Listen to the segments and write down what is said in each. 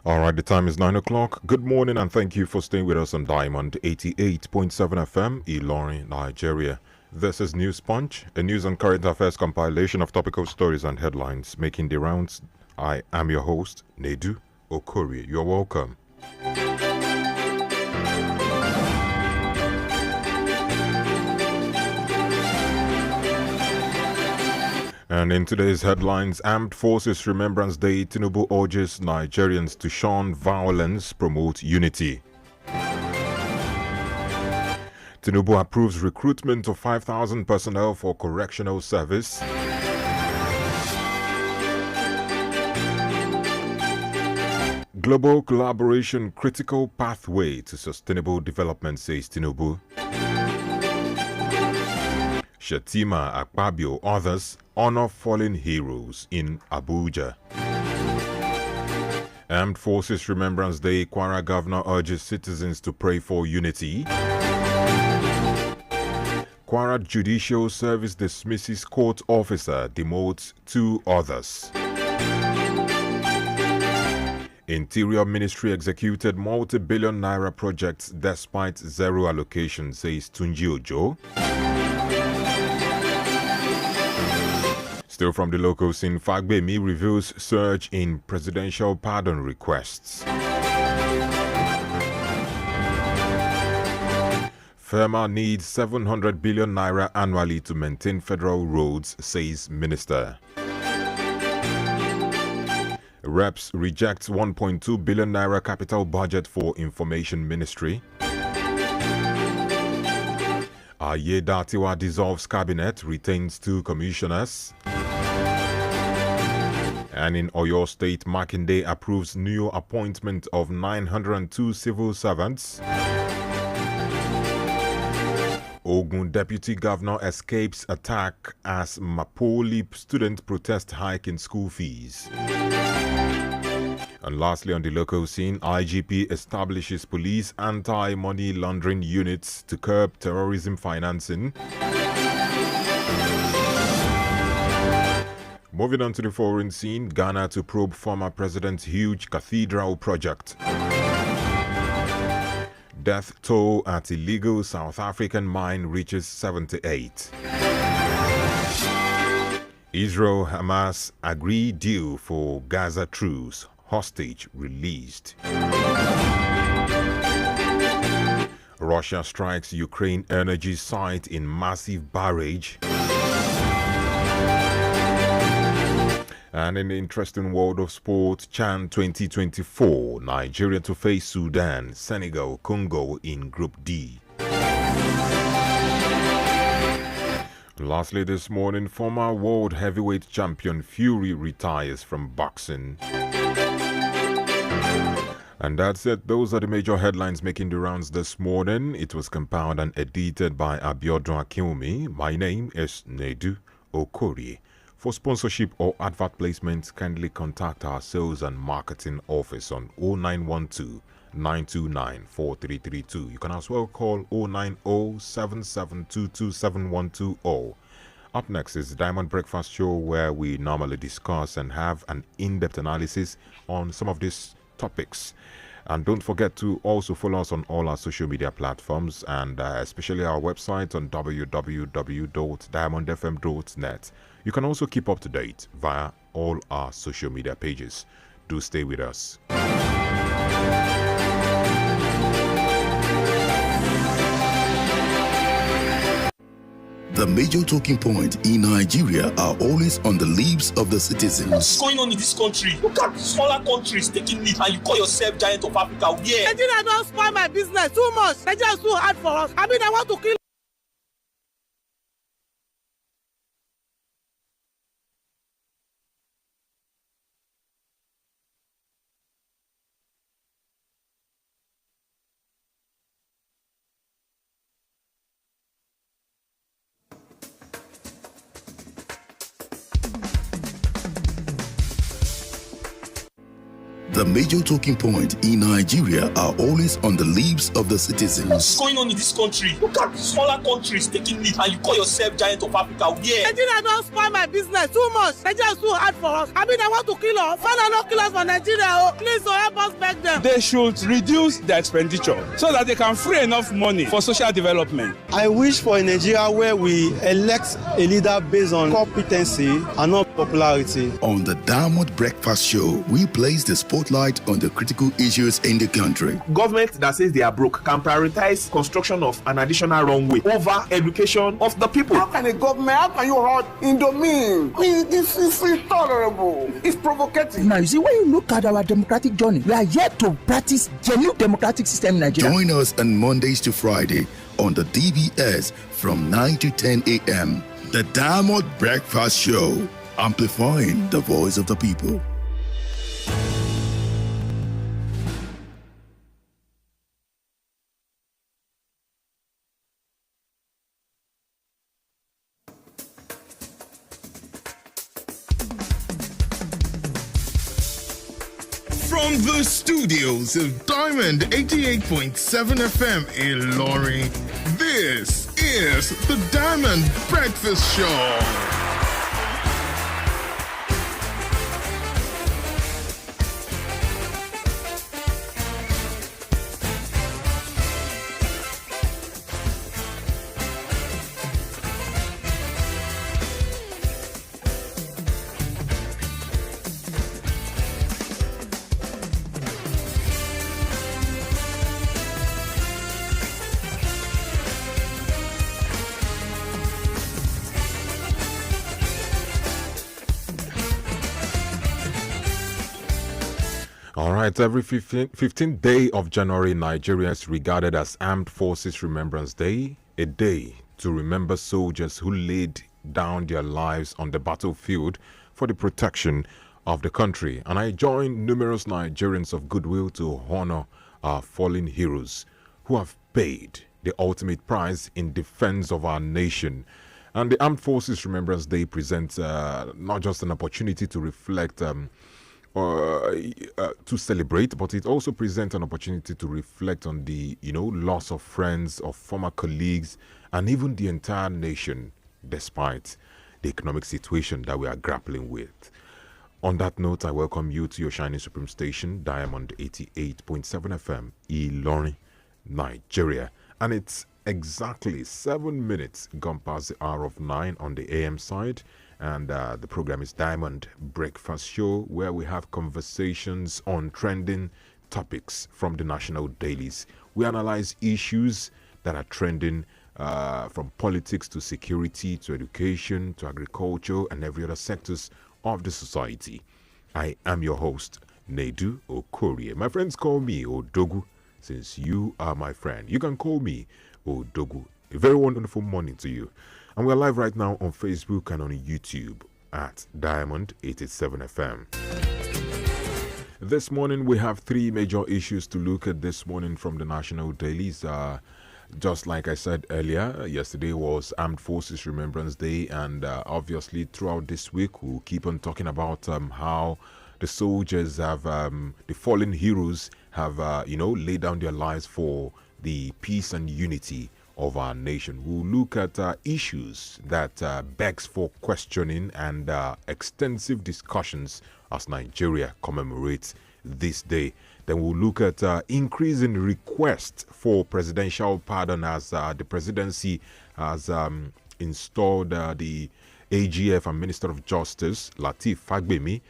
All right, the time is 9 o'clock. Good morning and thank you for staying with us on Diamond 88.7 FM, Ilorin, Nigeria. This is News Punch, a news and current affairs compilation of topical stories and headlines making the rounds. I am your host, NEDU OKORIE. You're welcome. And in today's headlines, Armed Forces Remembrance Day, Tinubu urges Nigerians to shun violence, promote unity. Tinubu approves recruitment of 5,000 personnel for correctional service. Global collaboration critical pathway to sustainable development, says Tinubu. Shatima, Akpabio, others honor fallen heroes in Abuja. Armed Forces Remembrance Day, Kwara Governor urges citizens to pray for unity. Kwara Judicial Service dismisses court officer, demotes 2 others. Interior Ministry executed multi-billion naira projects despite zero allocation, says Tunji Ojo. Still from the local scene, Fagbemi reveals surge in presidential pardon requests. FEMA needs 700 billion naira annually to maintain federal roads, says minister. Reps rejects 1.2 billion naira capital budget for information ministry. Ayedatiwa dissolves cabinet, retains 2 commissioners. And in Oyo State, Makinde approves new appointment of 902 civil servants. Ogun Deputy Governor escapes attack as Mapoli student protest hike in school fees. And lastly, on the local scene, IGP establishes police anti-money laundering units to curb terrorism financing. Moving on to the foreign scene, Ghana to probe former president's huge cathedral project. Death toll at illegal South African mine reaches 78. Israel-Hamas agree deal for Gaza truce. Hostage released. Russia strikes Ukraine energy site in massive barrage. And in the interesting world of sport, CHAN 2024, Nigeria to face Sudan, Senegal, Congo in Group D. Lastly this morning, former world heavyweight champion Fury retires from boxing. And that's it. Those are the major headlines making the rounds this morning. It was compiled and edited by Abiodun Akinwumi. My name is NEDU OKORIE. For sponsorship or advert placement, kindly contact our sales and marketing office on 0912 929 4332. You can as well call 090 7722 7120. Up next is the Diamond Breakfast Show, where we normally discuss and have an in-depth analysis on some of these topics. And don't forget to also follow us on all our social media platforms, and especially our website on www.diamondfm.net. You can also keep up to date via all our social media pages. Do stay with us. The major talking points in Nigeria are always on the lips of the citizens. What's going on in this country? Look at smaller countries taking lead, and you call yourself giant of Africa. Yeah. Nigeria don't spoil my business too much. Nigeria is too hard for us. I mean, I want to kill. The major talking point in Nigeria are always on the lips of the citizens. What's going on in this country? Look at smaller countries taking lead and you call yourself giant of Africa. Yeah. Nigeria don't spoil my business too much. Nigeria is too hard for us. I mean, I want to kill us. Father, no kill us for Nigeria. Oh, please, help us beg them. They should reduce their expenditure so that they can free enough money for social development. I wish for a Nigeria where we elect a leader based on competency and not popularity. On the Diamond Breakfast Show, we place the spotlight on the critical issues in the country. Government that says they are broke can prioritize construction of an additional runway over education of the people. How can a government, how can you hold Indomine? I mean, this is intolerable. It's provocative. Now, you see, when you look at our democratic journey, we are yet to practice genuine democratic system in Nigeria. Join us on Mondays to Friday on the DBS from 9 to 10 a.m. The Diamond Breakfast Show, amplifying the voice of the people. From the studios of Diamond 88.7 FM in Ilorin, this is the Diamond Breakfast Show. Every 15th day of January, Nigeria is regarded as Armed Forces Remembrance Day, a day to remember soldiers who laid down their lives on the battlefield for the protection of the country. And I join numerous Nigerians of goodwill to honor our fallen heroes who have paid the ultimate price in defense of our nation. And the Armed Forces Remembrance Day presents not just an opportunity to reflect to celebrate, but it also presents an opportunity to reflect on the loss of friends, of former colleagues, and even the entire nation, despite the economic situation that we are grappling with. On that note, I welcome you to your shining supreme station, Diamond 88.7 FM, Ilorin, Nigeria, and it's exactly 7 minutes gone past the hour of 9 on the AM side. And the program is Diamond Breakfast Show, where we have conversations on trending topics from the national dailies. We analyze issues that are trending from politics to security to education to agriculture and every other sectors of the society. I am your host, NEDU OKORIE. My friends call me Odogu, since you are my friend. You can call me Odogu. A very wonderful morning to you. And we're live right now on Facebook and on YouTube at Diamond 87 FM. This morning we have three major issues to look at this morning from the national dailies. Just like I said earlier, yesterday was Armed Forces Remembrance Day, and obviously throughout this week we'll keep on talking about how the soldiers have, the fallen heroes have, laid down their lives for the peace and unity of our nation. We'll look at issues that begs for questioning and extensive discussions as Nigeria commemorates this day. Then we'll look at increasing requests for presidential pardon as the presidency has installed the AGF and Minister of Justice, Lateef Fagbemi,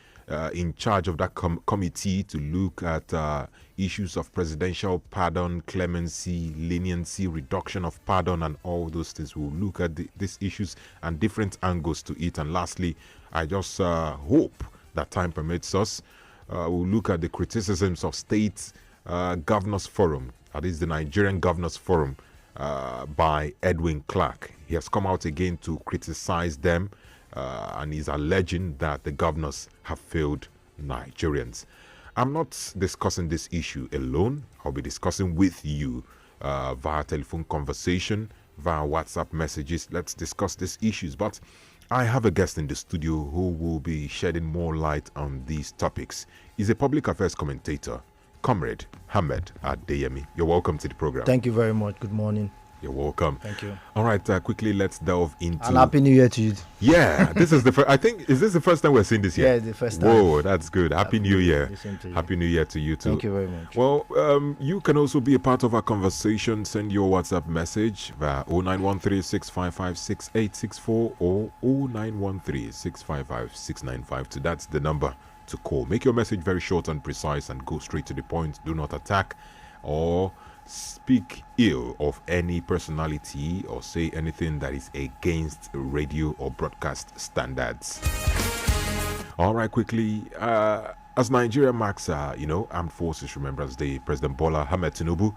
in charge of that committee to look at issues of presidential pardon, clemency, leniency, reduction of pardon, and all those things. We'll look at these issues and different angles to it. And lastly, I just hope that time permits us, we'll look at the criticisms of State Governors Forum, that is the Nigerian Governors Forum, by Edwin Clark. He has come out again to criticize them, and he's alleging that the governors have failed Nigerians. I'm not discussing this issue alone. I'll be discussing with you via telephone conversation, via WhatsApp messages. Let's discuss these issues. But I have a guest in the studio who will be shedding more light on these topics. He's a public affairs commentator, Comrade Ahmed Adeyemi. You're welcome to the program. Thank you very much. Good morning. You're welcome. Thank you. All right, quickly let's delve into. And Happy New Year to you. Yeah, this is the first. I think is this the first time we're seeing this year? Yeah, the first time. Whoa, that's good. Happy New Year. Happy New Year to you too. Thank you very much. Well, you can also be a part of our conversation. Send your WhatsApp message via 0913-655-6864 or 0913-655-695. That's the number to call. Make your message very short and precise and go straight to the point. Do not attack or speak ill of any personality or say anything that is against radio or broadcast standards. All right, quickly, as Nigeria marks, Armed Forces Remembrance Day, President Bola Ahmed Tinubu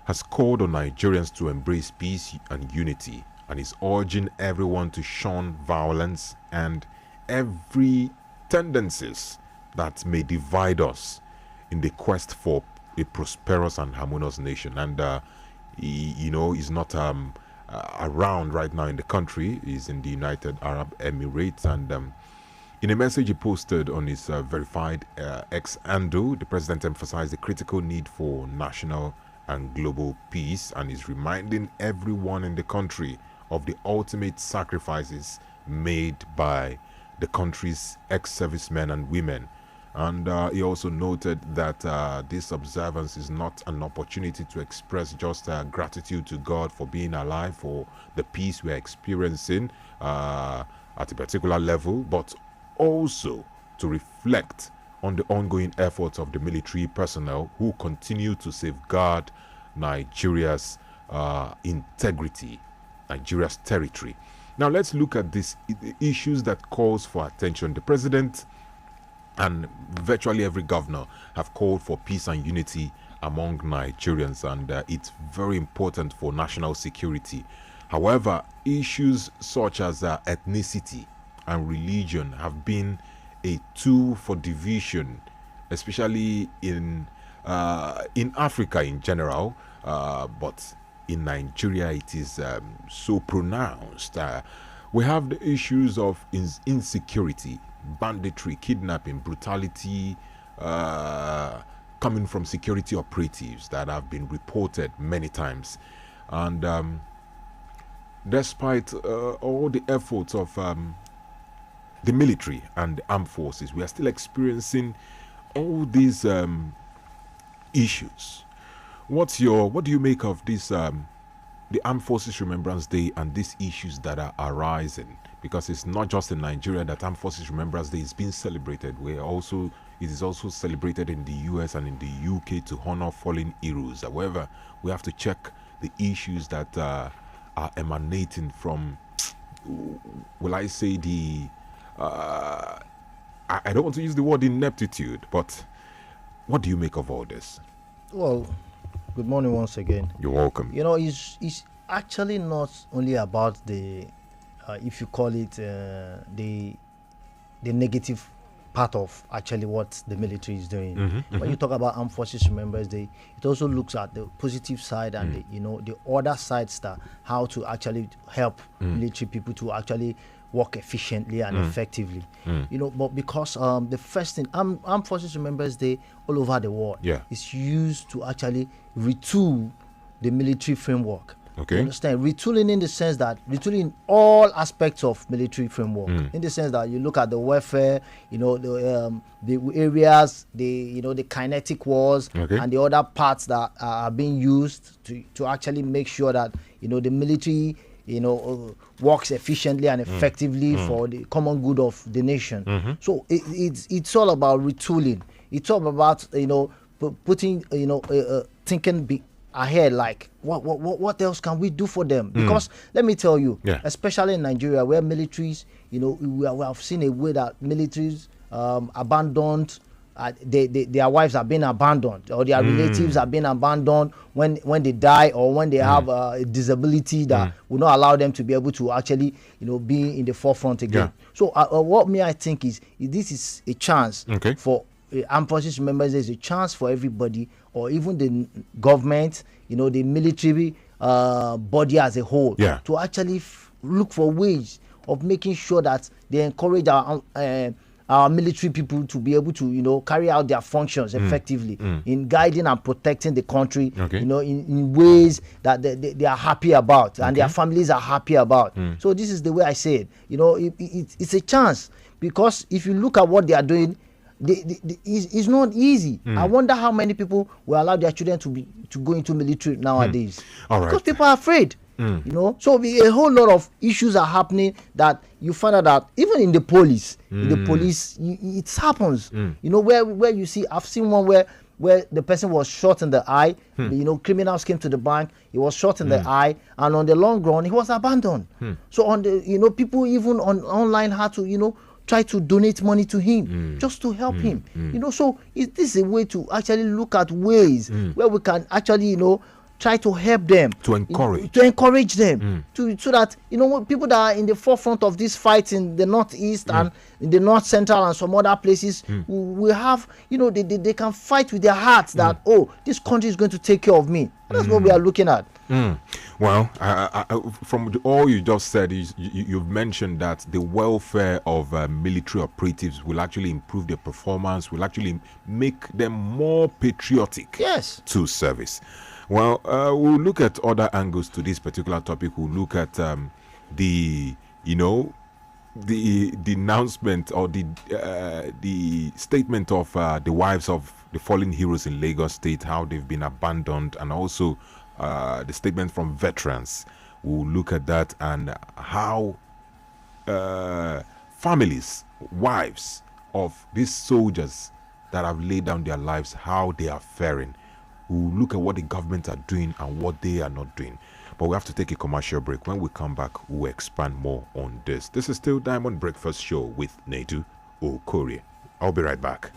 has called on Nigerians to embrace peace and unity and is urging everyone to shun violence and every tendencies that may divide us in the quest for a prosperous and harmonious nation. And he's not around right now in the country. He's in the United Arab Emirates, and in a message he posted on his verified X handle, the president emphasized the critical need for national and global peace and is reminding everyone in the country of the ultimate sacrifices made by the country's ex-servicemen and women. And he also noted that this observance is not an opportunity to express just gratitude to God for being alive, for the peace we're experiencing at a particular level, but also to reflect on the ongoing efforts of the military personnel who continue to safeguard Nigeria's integrity, Nigeria's territory. Now let's look at these issues that calls for attention. The president and virtually every governor have called for peace and unity among Nigerians, and it's very important for national security. However, issues such as ethnicity and religion have been a tool for division, especially in Africa in general, but in Nigeria it is so pronounced. We have the issues of insecurity, banditry, kidnapping, brutality coming from security operatives that have been reported many times. And despite all the efforts of the military and the armed forces, we are still experiencing all these issues. What do you make of this the Armed Forces Remembrance Day and these issues that are arising? Because it's not just in Nigeria that Armed Forces Remembrance Day is being celebrated. It is also celebrated in the US and in the UK to honor fallen heroes. However, we have to check the issues that are emanating from, will I say, the I don't want to use the word ineptitude, but what do you make of all this? Well, good morning once again. You're welcome. It's actually not only about the if you call it the negative part of actually what the military is doing. When you talk about Armed Forces Remembrance Day, it also looks at the positive side and the other sides, that how to actually help military people to actually work efficiently and effectively. But because the first thing, Armed Forces Remembrance Day all over the world is used to actually retool the military framework. Okay. You understand? Retooling in the sense that retooling all aspects of military framework. In the sense that you look at the warfare, the areas, the kinetic wars, and the other parts that are being used to actually make sure that the military works efficiently and effectively for the common good of the nation. So it's all about retooling. It's all about putting thinking ahead, like what else can we do for them? Because let me tell you, especially in Nigeria, where militaries, we have seen a way that militaries abandoned. Their wives are being abandoned, or their relatives are being abandoned when they die, or when they have a disability that will not allow them to be able to actually be in the forefront again. So what I think is this is a chance for Armed Forces Remembrance Day, is a chance for everybody, or even the government, the military body as a whole, to actually look for ways of making sure that they encourage our military people to be able to, carry out their functions effectively in guiding and protecting the country, in ways that they are happy about and their families are happy about. So this is the way I say it. It's a chance, because if you look at what they are doing, it's not easy. I wonder how many people will allow their children to go into military nowadays. All right. Because people are afraid. So a whole lot of issues are happening that you find out that even in the police, it happens. Where you see, I've seen one where the person was shot in the eye. Criminals came to the bank. He was shot in the eye, and on the long run, he was abandoned. So on the, people even online had to, try to donate money to him just to help him. So this is a way to actually look at ways where we can actually, try to help them, to encourage them, so that people that are in the forefront of this fight in the northeast and in the north central and some other places will have, they can fight with their hearts that this country is going to take care of me. That's what we are looking at. Well, from all you just said, you've mentioned that the welfare of military operatives will actually improve their performance, will actually make them more patriotic to service. Well, we'll look at other angles to this particular topic. We'll look at the announcement or the statement of the wives of the fallen heroes in Lagos State, how they've been abandoned, and also the statement from veterans. We'll look at that and how families, wives of these soldiers that have laid down their lives, how they are faring. We'll look at what the government are doing and what they are not doing. But we have to take a commercial break. When we come back, we'll expand more on this. This is still Diamond Breakfast Show with NEDU OKORIE. I'll be right back.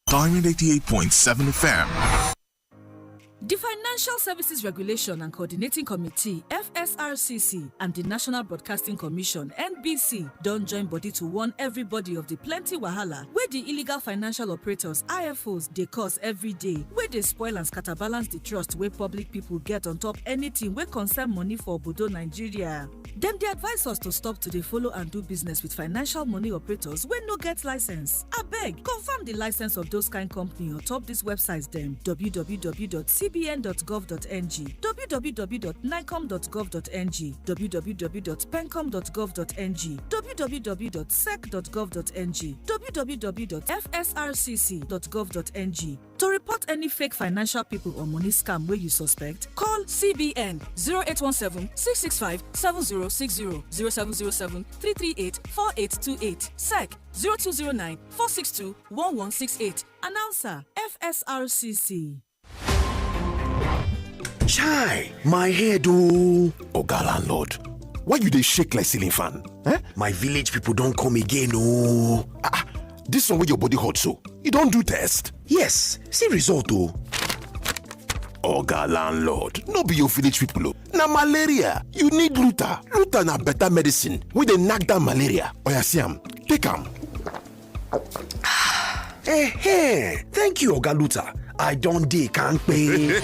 Diamond 88.7 FM. The Financial Services Regulation and Coordinating Committee, FSRCC, and the National Broadcasting Commission, NBC, don't join body to warn everybody of the plenty wahala where the illegal financial operators, IFOs, they cause every day, where they spoil and scatterbalance the trust where public people get on top anything where concern money for Obodo Nigeria. Them they advise us to stop to follow and do business with financial money operators when no get license. Abeg, confirm the license of those kind company on top these websites them www.cbn.gov.ng, www.nicom.gov.ng, www.pencom.gov.ng, www.sec.gov.ng, www.fsrcc.gov.ng. To report any fake financial people or money scam where you suspect, call CBN 0817-665-7060, 0707-338-4828, SEC 0209-462-1168. Announcer, FSRCC. Chai, my head oh. Oga landlord, why you dey shake like ceiling fan? My village people don't come again oh. This one where your body hot so, you don't do test? Yes, see result oh. Oga landlord, no be your village people oh. Na malaria, you need Luta. Luta na better medicine wey dey knack down malaria. Oya see am, take am. Thank you Oga Luta. I don't dey kampe.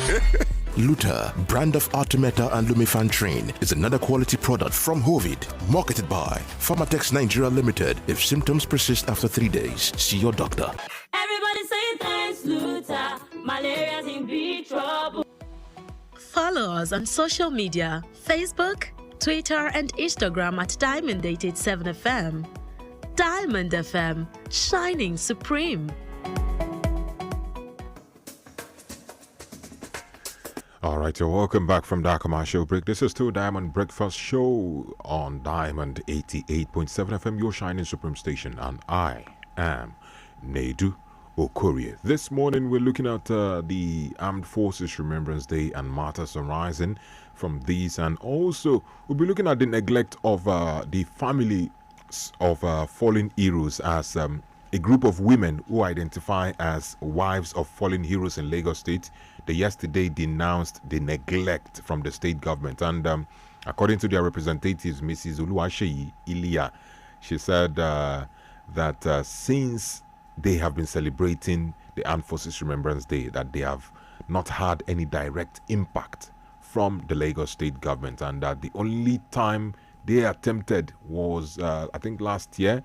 Luta, brand of Artemeta and Lumefantrine, is another quality product from Hovid, marketed by Pharmatex Nigeria Limited. If symptoms persist after 3 days, see your doctor. Everybody say thanks, Luta. Malaria's in big trouble. Follow us on social media, Facebook, Twitter, and Instagram at Diamond887FM. Diamond FM, shining supreme. All right, you're welcome back from that commercial break. This is still Diamond Breakfast Show on Diamond 88.7 FM, your shining supreme station, and I am NEDU OKORIE. This morning, we're looking at the Armed Forces Remembrance Day and matters arising from these, and also we'll be looking at the neglect of the families of fallen heroes as a group of women who identify as wives of fallen heroes in Lagos State. They yesterday denounced the neglect from the state government, and according to their representatives, Mrs. Oluwaseyi Ilia, she said that since they have been celebrating the Armed Forces Remembrance Day, that they have not had any direct impact from the Lagos state government, and that the only time they attempted was, I think, last year,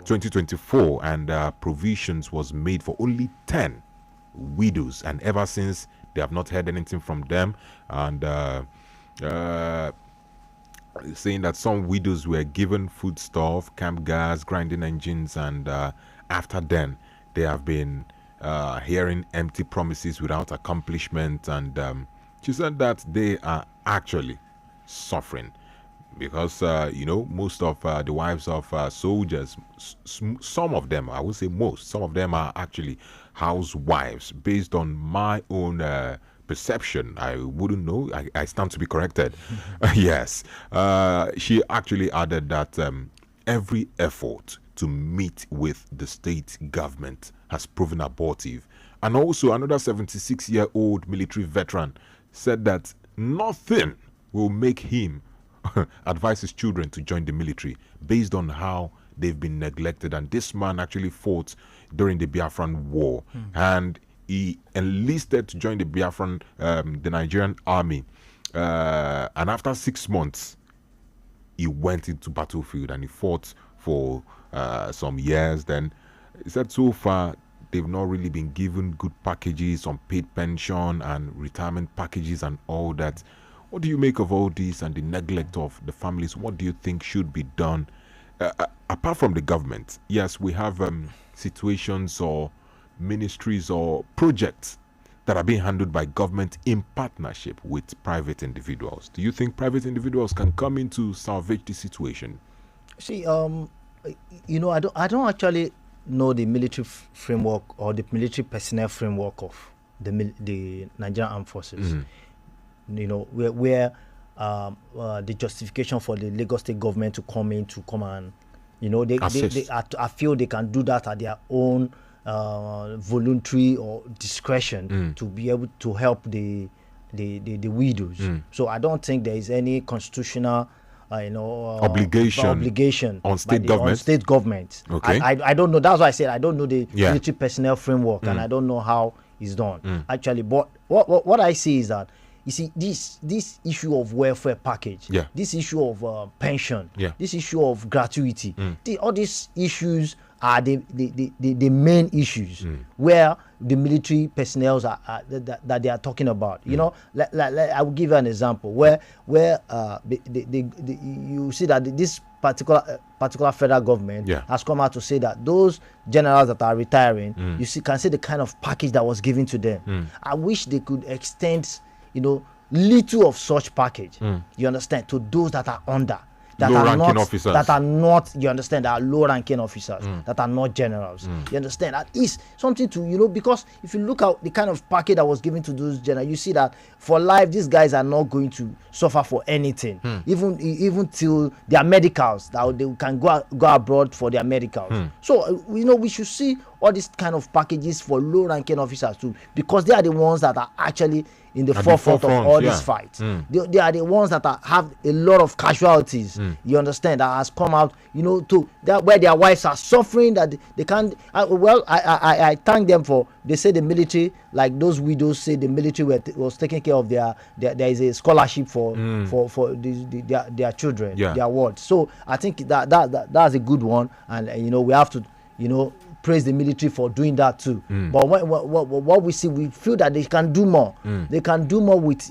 2024, and provisions was made for only 10 widows, and ever since they have not heard anything from them, and saying that some widows were given foodstuff, camp gas, grinding engines, and after then they have been hearing empty promises without accomplishment, and she said that they are actually suffering because most of the wives of soldiers, some of them, I would say most, some of them are actually housewives. Based on my own perception, I wouldn't know, I stand to be corrected. Yes, she actually added that every effort to meet with the state government has proven abortive. And also another 76-year-old military veteran said that nothing will make him advise his children to join the military based on how they've been neglected. And this man actually fought during the Biafran War, and he enlisted to join the Biafran, the Nigerian army, and after 6 months he went into battlefield and he fought for some years. Then he said so far they've not really been given good packages, unpaid pension and retirement packages and all that. What do you make of all this and the neglect of the families? What do you think should be done? Apart from the government, yes, we have situations or ministries or projects that are being handled by government in partnership with private individuals. Do you think private individuals can come in to salvage the situation? See, I don't actually know the military framework or the military personnel framework of the Nigerian Armed Forces. Where the justification for the Lagos state government to come and, I feel they can do that at their own voluntary or discretion to be able to help the widows. So I don't think there is any constitutional obligation on state government. Okay. I don't know. That's why I said I don't know the military personnel framework, and I don't know how it's done actually. But what I see is that, you see, this issue of welfare package, this issue of pension, this issue of gratuity, all these issues are the main issues where the military personnel that they are talking about. I will give you an example where you see that this particular federal government has come out to say that those generals that are retiring, can see the kind of package that was given to them. I wish they could extend little of such package, you understand, to those that are under, that are not, you understand, that are low-ranking officers, that are not generals. You understand? That is something to, because if you look at the kind of package that was given to those generals, you see that for life, these guys are not going to suffer for anything, even till their medicals, that they can go abroad for their medicals. So, we should see all these kind of packages for low-ranking officers too, because they are the ones that are actually in the forefront of all these fights. They are the ones that have a lot of casualties. You understand? That has come out, where their wives are suffering, that they can't. I thank them for. They say the military, like those widows, say the military was taking care of there is a scholarship for their children, their wards. So I think that's a good one, and we have to praise the military for doing that too. But what we see, we feel that they can do more. They can do more with,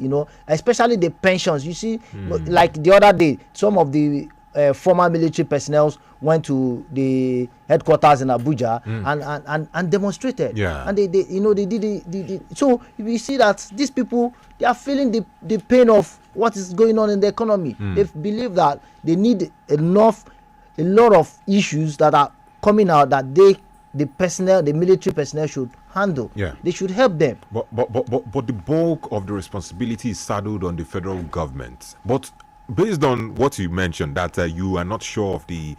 especially the pensions. You see, like the other day, some of the former military personnel went to the headquarters in Abuja and demonstrated. And they did so we see that these people, they are feeling the pain of what is going on in the economy. They believe that they need a lot of issues that are coming out that the military personnel should handle. They should help them. But the bulk of the responsibility is saddled on the federal government. But based on what you mentioned, that you are not sure of the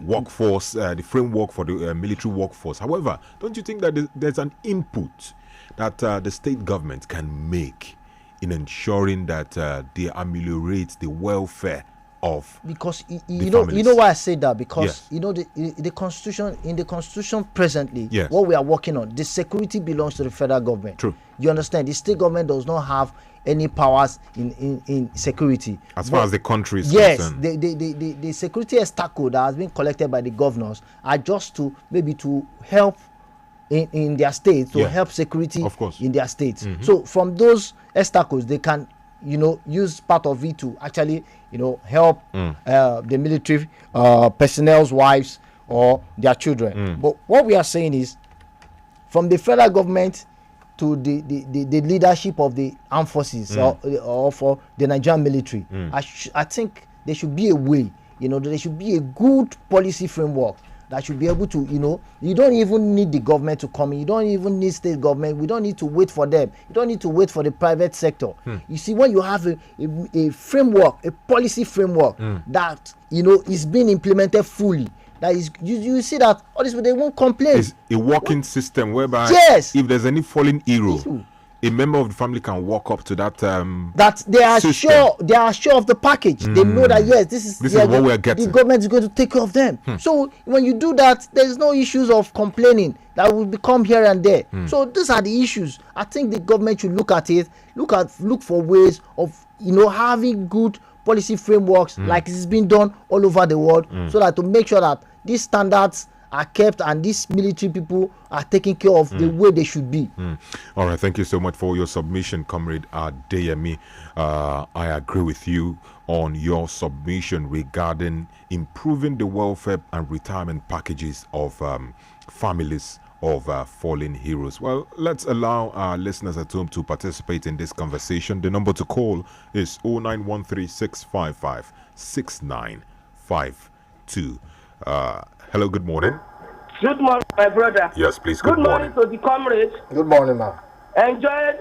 workforce, the framework for the military workforce. However, don't you think that there's an input that the state government can make in ensuring that they ameliorate the welfare of because you know why I say that, because yes. you know the constitution presently, yes. what we are working on, the security belongs to the federal government. True. You understand? The state government does not have any powers in security as far as the country is concerned. The security estaco that has been collected by the governors are just to maybe to help in their states, to help security in their states. So from those estacos, they can use part of it to actually help the military personnel's wives or their children. But what we are saying is, from the federal government to the leadership of the armed forces or for the Nigerian military, I think there should be a way, there should be a good policy framework that should be able to, you don't even need the government to come in. You don't even need state government. We don't need to wait for them. You don't need to wait for the private sector. You see, when you have a framework, a policy framework that, is being implemented fully, that is, you see that all these people, they won't complain. It's a working system whereby if there's any fallen hero, a member of the family can walk up to that that they are sure of the package. They know that this is what we are getting. The government is going to take care of them. So when you do that, there's no issues of complaining that will become here and there. So these are the issues. I think the government should look at it, look for ways of having good policy frameworks like it's been done all over the world, so that to make sure that these standards are kept and these military people are taken care of the way they should be. All right, thank you so much for your submission, Comrade Adeyemi. I agree with you on your submission regarding improving the welfare and retirement packages of families of fallen heroes. Well, let's allow our listeners at home to participate in this conversation. The number to call is 09136556952. Hello, good morning. Good morning, my brother. Yes, please, good morning. Good morning to the comrades. Good morning, ma'am. Enjoy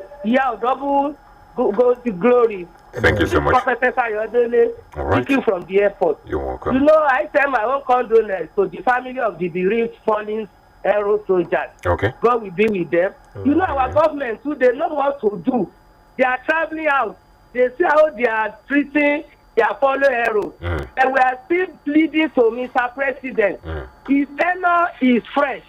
double go to glory. Thank you so much. Prophetess Ayodele, speaking from the airport. You're welcome. I send my own condolence to the family of the bereaved fallen aero soldiers. Okay. God will be with them. Our government too, they know what to do. They are traveling out. They see how they are treating their fellow heroes. And we are still pleading to Mr. President. His tenure is fresh.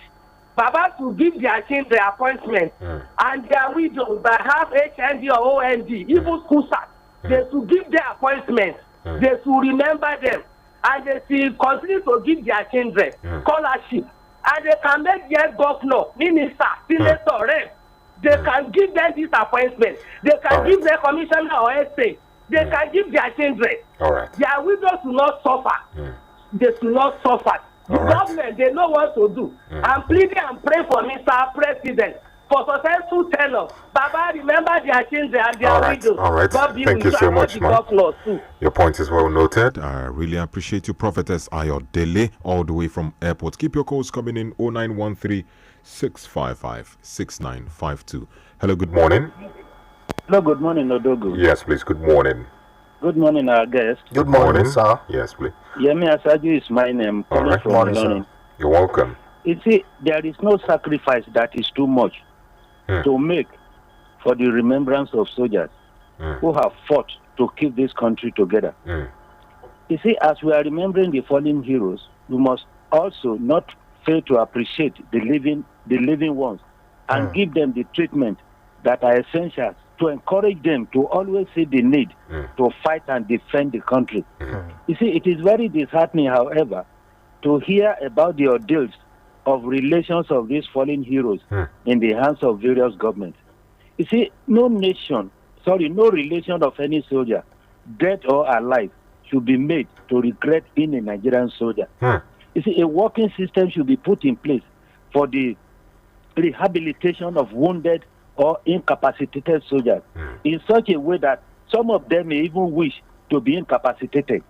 Baba to give their children appointment and their widows that have HND or OND, even CUSA, they should give their appointment. They should remember them. And they should continue to give their children scholarship. And they can make their governor, minister, senator, rep. They can give them this appointment. They can give their commissioner or essay. They can give their children. Their widows will not suffer. They should not suffer. The government, they know what to do. I'm pleading and praying for Mr. President for successful tenure. Baba, remember their children and their widows. All right. Thank you so much, ma'am. Your point is well noted. I really appreciate you, Prophetess Ayodele, all the way from airport. Keep your calls coming in 0913-655-6952. Hello, good morning. Hello, good morning, Odogu. Yes, please. Good morning. Good morning, our guest. Good morning, sir. Yes, please. Yemi Asaju is my name. All right. From morning, you're welcome. You see, there is no sacrifice that is too much to make for the remembrance of soldiers who have fought to keep this country together. You see, as we are remembering the fallen heroes, we must also not fail to appreciate the living ones and give them the treatment that are essential to encourage them to always see the need to fight and defend the country. You see, it is very disheartening, however, to hear about the ordeals of relations of these fallen heroes in the hands of various governments. You see, no relation of any soldier, dead or alive, should be made to regret being a Nigerian soldier. You see, a working system should be put in place for the rehabilitation of wounded or incapacitated soldiers in such a way that some of them may even wish to be incapacitated.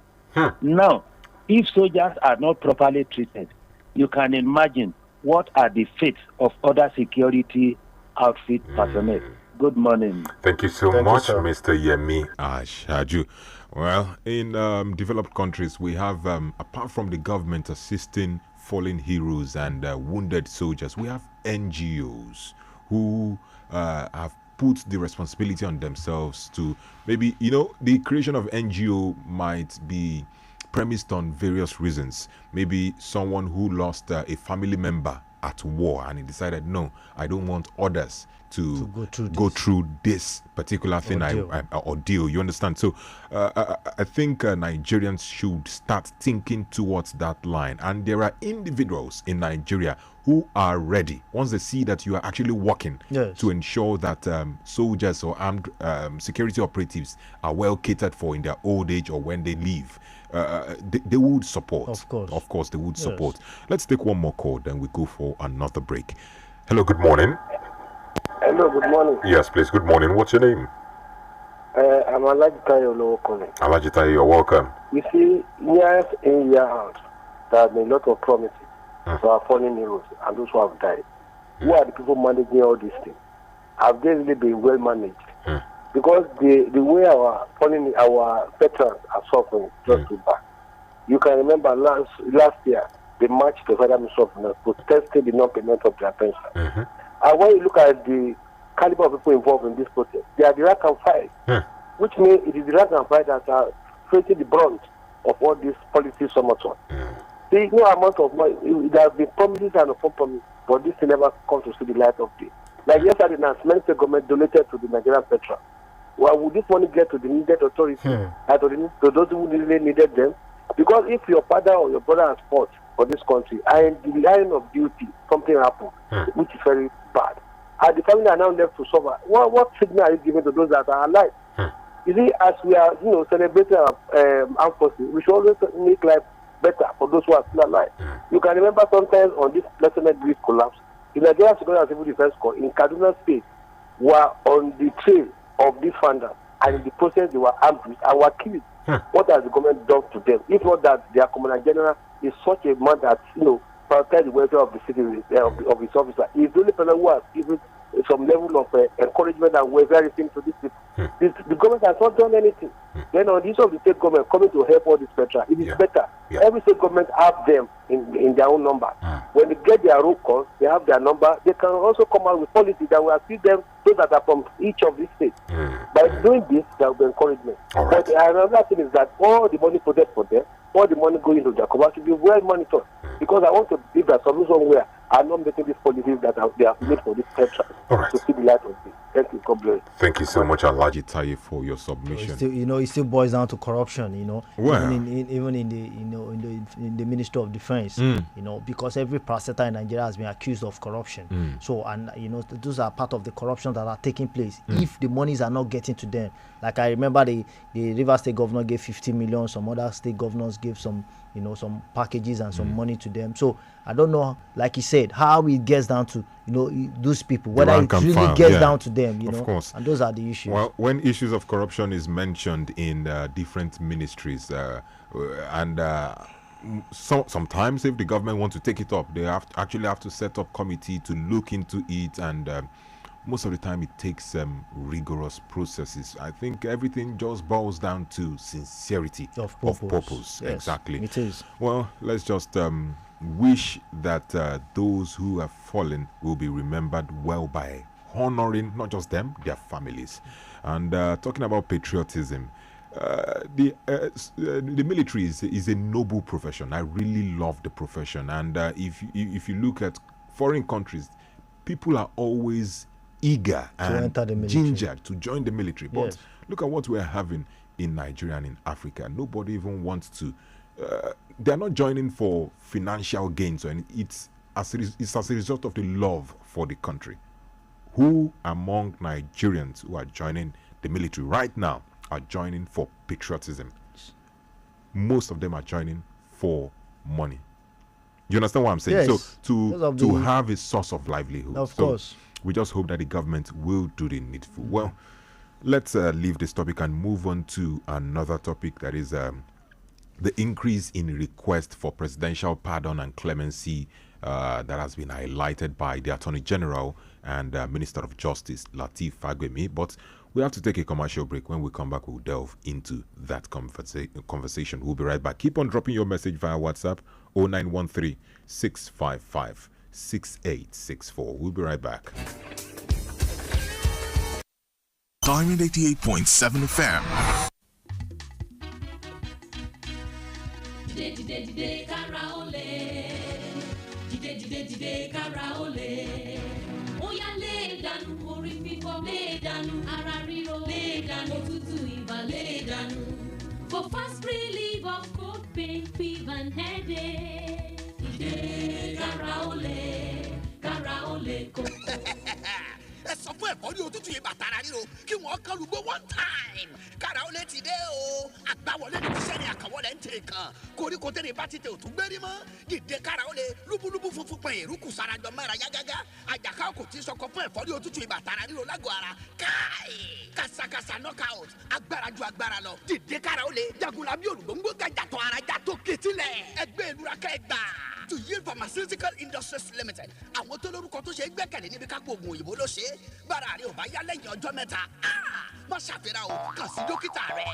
Now, if soldiers are not properly treated, you can imagine what are the fates of other security outfit personnel. Good morning. Thank you so much, Mr. Yemi Ashaju. Well, in developed countries, we have, apart from the government assisting fallen heroes and wounded soldiers, we have NGOs who have put the responsibility on themselves to maybe, the creation of NGO might be premised on various reasons. Maybe someone who lost a family member at war and he decided, no, I don't want others to go through this particular thing ordeal. You understand? So I think Nigerians should start thinking towards that line. And there are individuals in Nigeria who are ready once they see that you are actually working to ensure that soldiers or armed security operatives are well catered for in their old age or when they leave. They would support. Of course, they would support. Let's take one more call, then we go for another break. Hello, good morning. Hello, good morning. Yes, please, good morning. What's your name? I'm Alajitayo calling. Alajitayo, you're welcome. You see, years in, year out, there have been a lot of promises to our fallen heroes and those who have died. Who are the people managing all these things? Have they really been well managed? Because the way our veterans are suffering is just too bad. You can remember last year, they marched to Federal Ministry of Finance protesting the non-payment of their pension. And when you look at the caliber of people involved in this protest, they are the rank and file, which means it is the rank and file that are facing the brunt of all these policies so much on. See, no amount of money, there have been promises and upon but this thing never comes to see the light of day. Like yesterday, the State government donated to the Nigerian Petrol. Well, would this money get to the needed authorities, to those who really needed them? Because if your father or your brother has fought for this country, and in the line of duty, something happened, which is very bad, and the family are now left to suffer, what signal are you giving to those that are alive? You see, as we are, celebrating our armed forces, we should always make life better for those who are still alive. You can remember sometimes on this National Grid collapse, the Nigerian Security and Civil Defense Corps in Kaduna State were on the trail of these funders, and in the process they were ambushed and were killed. What has the government done to them? If not that their Commander General is such a man that, prioritize the welfare of the citizens, of his officer. He's the only person who has given some level of encouragement and welfare to these people. The government has not done anything. Then on the issue of the state government coming to help all this petrol, it is better. Every state government have them in their own number. When they get their roll calls, they have their number. They can also come out with policy that will assist them, those that are from each of these states. By doing this, there will be encouragement. But another thing is that all the money put for them, all the money going to their cover should be well monitored. Because I want to believe that some somewhere are not making these policies that they have made for this petrol to see the light of day. Thank you, God bless. Thank you so much, Alaji Taye, for your submission. It still boils down to corruption, Well, even in the Ministry of Defense, because every parastatal in Nigeria has been accused of corruption. So, and those are part of the corruption that are taking place. If the monies are not getting to them, like I remember the Rivers State governor gave 50 million, some other state governors gave some packages and some money to them. So I don't know, like he said, how it gets down to those people, whether it really gets down to them, of course. And those are the issues. Well, when issues of corruption is mentioned in different ministries, sometimes if the government wants to take it up, they actually have to set up committee to look into it, and most of the time it takes rigorous processes. I think everything just boils down to sincerity of purpose. Yes, exactly. it is. Well, let's just wish that those who have fallen will be remembered well by honoring not just them, their families. And talking about patriotism, the military is a noble profession. I really love the profession. And if you look at foreign countries, people are always eager and gingered to join the military. But look at what we're having in Nigeria and in Africa. Nobody even wants to. They're not joining for financial gains, and it's as a result of the love for the country. Who among Nigerians who are joining the military right now are joining for patriotism? Most of them are joining for money. You understand what I'm saying? Yes. So to have a source of livelihood. Of course. We just hope that the government will do the needful. Well, let's leave this topic and move on to another topic, that is the increase in request for presidential pardon and clemency that has been highlighted by the Attorney General and Minister of Justice, Lateef Fagbemi. But we have to take a commercial break. When we come back, we'll delve into that conversation. We'll be right back. Keep on dropping your message via WhatsApp, 0913 655 6864. We'll be right back. Diamond 88.7 FM. Dìde kára ó lè. Dìde kára ó lè. Ó yá lé dànù orí fífọ́, lé dànù ara ríro, lé dànù òtútù ibà, lé dànù. For fast relief of cold pain, fever and headache. Dìde kára ó lè kókó. Ẹ sọ fún ẹ̀fọ́ ní òtútù ibà tara ríro kí wọ́n kán lùgbó one time. Kára ó lè ti dé o. Àgbáwọlé ní iṣẹ́ ni àkàwọlé ń tèrè kan. Koríko tẹ́lẹ̀ bá ti tẹ òtún gbérí mọ́. Dìde kára ó lè lúbúlúbú funfun pẹ̀ ìrúkù sarajọ mẹ́ra yágágá. Àjàká kò tí sọkọ fún ẹ̀fọ́ ní òtútù ibà tara ríro lágọ̀ ara. Káì! Kàṣàkàṣà knockout. Agbára ju agbára lọ. Dìde kára ó lè jagunla bí olùgbòǹgbò gàjàtọ̀ ara jàtọ̀ kìtìlẹ̀. Ẹgbẹ́ ìlúra kẹgbà. To Yield Pharmaceutical Industries Limited. Àwọn tó lórúkọ tó ṣe gbẹ́kẹ̀lé níbi kápò oògùn òyìnbó ló ṣe é. Bára rẹ ò bá yá lẹ́yìn ọjọ́ mẹ́ta. Má ṣàfihàn o, kàn sí dókítà rẹ.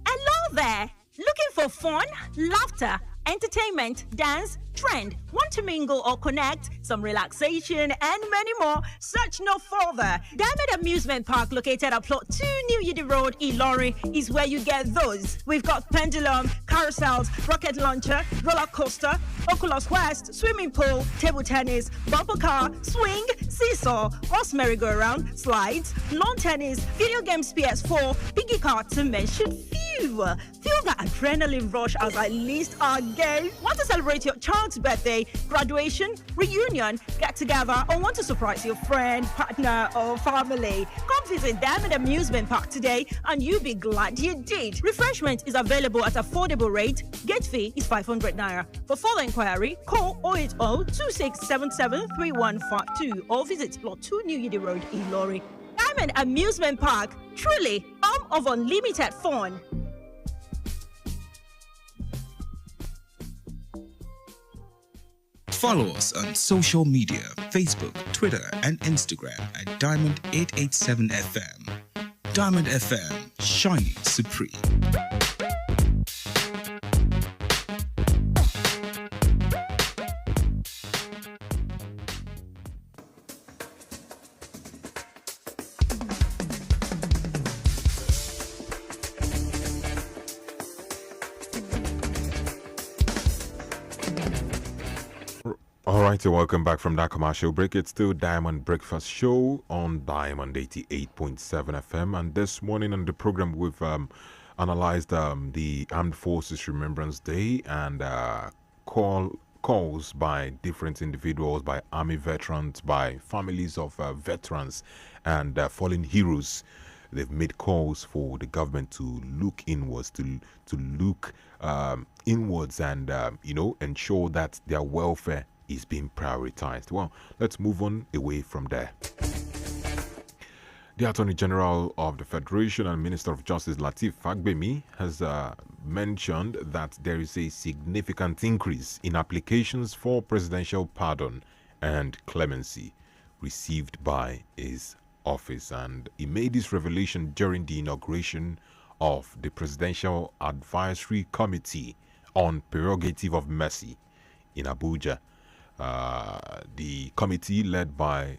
Hello there. Looking for fun, laughter, entertainment, dance, trend, want to mingle or connect, some relaxation, and many more? Search no further. Diamond Amusement Park, located at Plot 2 New Yidi Road, Ilori, is where you get those. We've got pendulum, carousels, rocket launcher, roller coaster, Oculus Quest, swimming pool, table tennis, bumper car, swing, seesaw, horse merry-go-round, slides, lawn tennis, video games PS4, piggy cart, to mention few. Feel the adrenaline rush as I list our games. Want to celebrate your child's birthday, graduation, reunion, get together, or want to surprise your friend, partner, or family? Come visit Diamond Amusement Park today and you'll be glad you did. Refreshment is available at affordable rate. Gate fee is 500 naira. For further inquiry, call 080-2677-3152 or visit Plot 2 New Yidi Road, Ilori. Diamond Amusement Park, truly home of unlimited fun. Follow us on social media, Facebook, Twitter, and Instagram at Diamond887FM. Diamond FM, shining supreme. Alright, welcome back from that commercial break. It's still Diamond Breakfast Show on Diamond 88.7 FM. And this morning on the program, we've analyzed the Armed Forces Remembrance Day and calls by different individuals, by army veterans, by families of veterans and fallen heroes. They've made calls for the government to look inwards, to look inwards and, ensure that their welfare is being prioritized. Well, let's move on away from there. The Attorney General of the Federation and Minister of Justice Lateef Fagbemi has mentioned that there is a significant increase in applications for presidential pardon and clemency received by his office, and he made this revelation during the inauguration of the Presidential Advisory Committee on Prerogative of Mercy in Abuja. The committee led by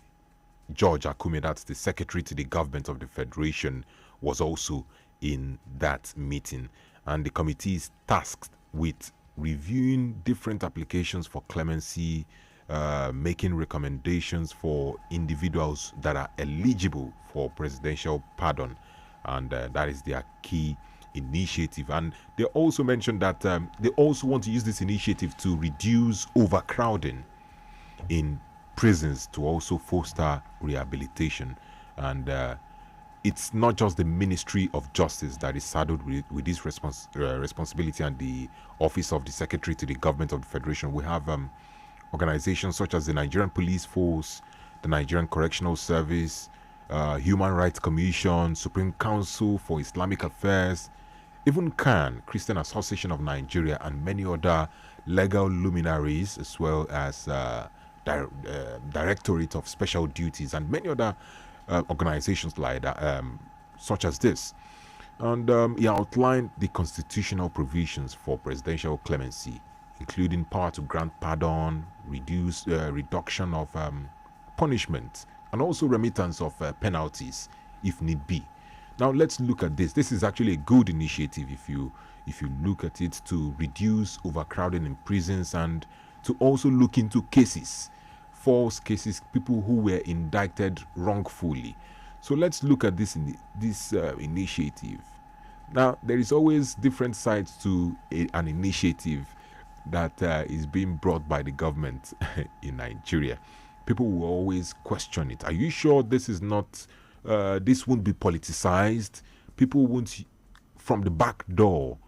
George Akume, that's the secretary to the government of the Federation, was also in that meeting. And the committee is tasked with reviewing different applications for clemency, making recommendations for individuals that are eligible for presidential pardon. And that is their key initiative. And they also mentioned that they also want to use this initiative to reduce overcrowding in prisons, to also foster rehabilitation. And it's not just the Ministry of Justice that is saddled with this responsibility and the Office of the Secretary to the Government of the Federation. We have organizations such as the Nigerian Police Force, the Nigerian Correctional Service, Human Rights Commission, Supreme Council for Islamic Affairs, even CAN, Christian Association of Nigeria, and many other legal luminaries, as well as Directorate of Special Duties, and many other organizations like that, such as this. And he outlined the constitutional provisions for presidential clemency, including power to grant pardon, reduction of punishment, and also remittance of penalties if need be. Now let's look at this. This is actually a good initiative if you look at it, to reduce overcrowding in prisons and to also look into cases, false cases, people who were indicted wrongfully. So let's look at this initiative. Now, there is always different sides to an initiative that is being brought by the government in Nigeria. People will always question it. Are you sure this is not, this won't be politicized? People won't, from the back door,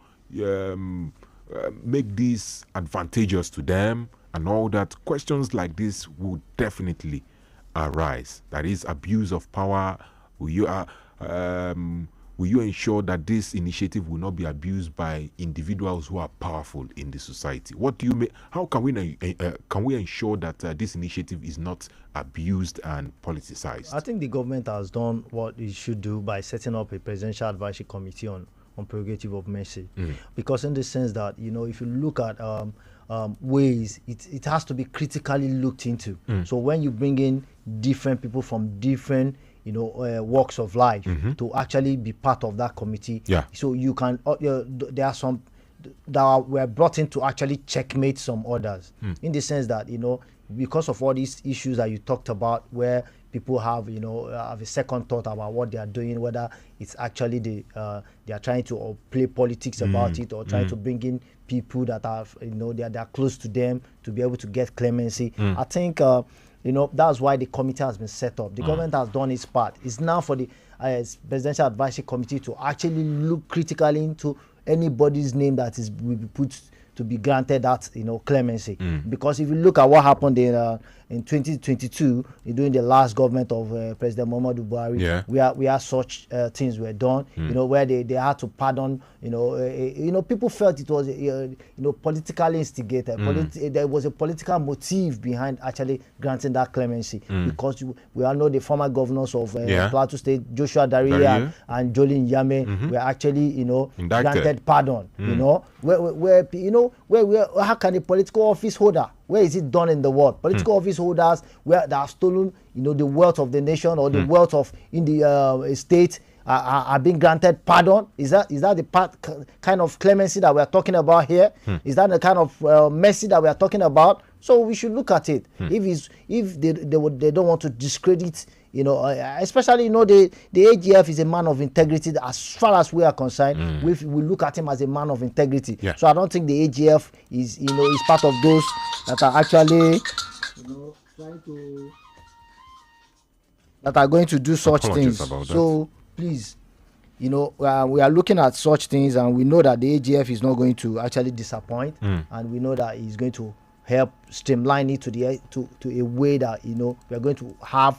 make this advantageous to them and all that? Questions like this will definitely arise. That is abuse of power. Will you ensure that this initiative will not be abused by individuals who are powerful in the society? What do you make? How can we ensure that this initiative is not abused and politicized? I think the government has done what it should do by setting up a presidential advisory committee on prerogative of mercy, because in the sense that, you know, if you look at ways, it has to be critically looked into. So when you bring in different people from different, you know, walks of life to actually be part of that committee, so you can there are some that were brought in to actually checkmate some orders, in the sense that, you know, because of all these issues that you talked about, where people have, you know, have a second thought about what they are doing, whether it's actually they are trying to play politics about it, or trying to bring in people that are, you know, they are close to them to be able to get clemency. I think you know, that's why the committee has been set up. The government has done its part. It's now for the presidential advisory committee to actually look critically into anybody's name that will be put to be granted that, you know, clemency. Because if you look at what happened in 2022 during the last government of President Muhammadu Buhari, where such things were done, you know, where they had to pardon, you know, people felt it was you know, politically instigated. There was a political motive behind actually granting that clemency, because we all know the former governors of Plateau State, Joshua Dariye and Jolin Yame, were actually, you know, granted pardon. You know, where you know, where how can a political office holder, where is it done in the world? Political office holders where they have stolen, you know, the wealth of the nation or the wealth of in the state are being granted pardon? Is that the kind of clemency that we are talking about here? Is that the kind of mercy that we are talking about? So we should look at it. If they don't want to discredit, you know, especially, you know, the AGF is a man of integrity. As far as we are concerned, we look at him as a man of integrity. So I don't think the AGF is, you know, is part of those that are actually, you know, trying to, that are going to do such things. So please, you know, we are looking at such things, and we know that the AGF is not going to actually disappoint, and we know that he's going to help streamline it to a way that, you know, we are going to have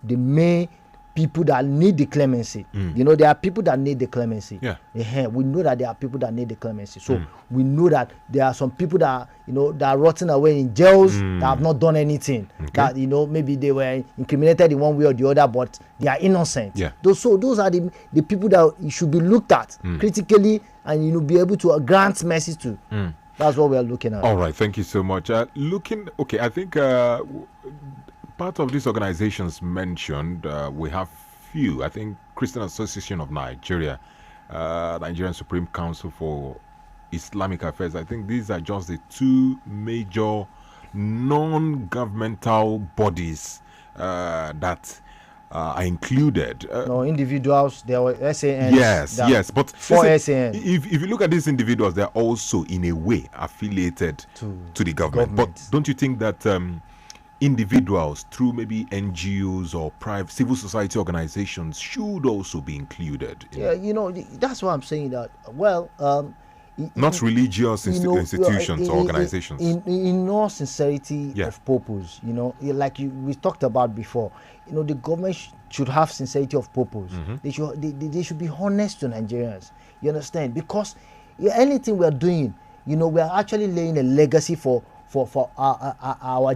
the main people that need the clemency. You know, there are people that need the clemency. We know that there are people that need the clemency. So we know that there are some people that, you know, that are rotting away in jails that have not done anything. That, you know, maybe they were incriminated in one way or the other, but they are innocent. Those are the people that should be looked at critically, and, you know, be able to grant mercy to. That's what we are looking at. All right, thank you so much. I think part of these organizations mentioned, we have few. I think Christian Association of Nigeria, Nigerian Supreme Council for Islamic Affairs. I think these are just the two major non-governmental bodies that are included. No, individuals, there were SANs. Yes, but four SANs. If you look at these individuals, they're also in a way affiliated to the government. But don't you think that individuals through maybe NGOs or private civil society organizations should also be included? You know, that's why I'm saying that. Well, not religious institutions or organizations. In all sincerity of purpose, you know, like we talked about before, you know, the government should have sincerity of purpose. They should be honest to Nigerians. You understand? Because anything we are doing, you know, we are actually laying a legacy for our